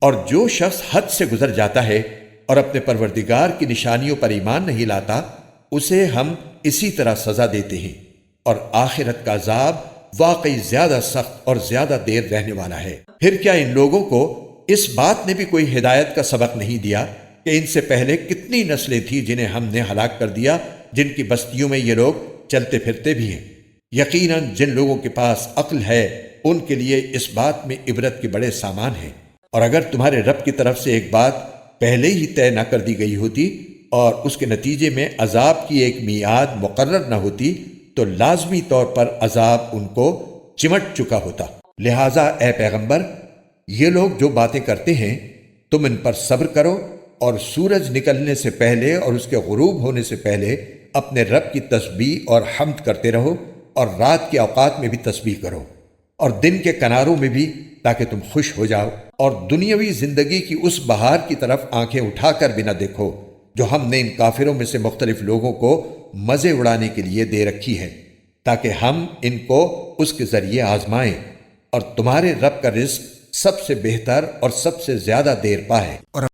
اور جو شخص حد سے گزر جاتا ہے اور اپنے پروردگار کی نشانیوں پر ایمان نہیں لاتا، اسے ہم اسی طرح سزا دیتے ہیں، اور آخرت کا عذاب واقعی زیادہ سخت اور زیادہ دیر رہنے والا ہے۔ پھر کیا ان لوگوں کو اس بات نے بھی کوئی ہدایت کا سبق نہیں دیا کہ ان سے پہلے کتنی نسلیں تھیں جنہیں ہم نے ہلاک کر دیا، جن کی بستیوں میں یہ لوگ چلتے پھرتے بھی ہیں؟ یقیناً جن لوگوں کے پاس عقل ہے ان کے لیے اس بات میں عبرت کے بڑے سامان ہیں۔ اور اگر تمہارے رب کی طرف سے ایک بات پہلے ہی طے نہ کر دی گئی ہوتی اور اس کے نتیجے میں عذاب کی ایک میعاد مقرر نہ ہوتی تو لازمی طور پر عذاب ان کو چمٹ چکا ہوتا۔ لہٰذا اے پیغمبر، یہ لوگ جو باتیں کرتے ہیں تم ان پر صبر کرو، اور سورج نکلنے سے پہلے اور اس کے غروب ہونے سے پہلے اپنے رب کی تسبیح اور حمد کرتے رہو، اور رات کے اوقات میں بھی تسبیح کرو، اور دن کے کناروں میں بھی، تاکہ تم خوش ہو جاؤ، اور دنیاوی زندگی کی اس بہار کی طرف آنکھیں اٹھا کر بھی نہ دیکھو جو ہم نے ان کافروں میں سے مختلف لوگوں کو مزے اڑانے کے لیے دے رکھی ہے، تاکہ ہم ان کو اس کے ذریعے آزمائیں، اور تمہارے رب کا رزق سب سے بہتر اور سب سے زیادہ دیر پا ہے۔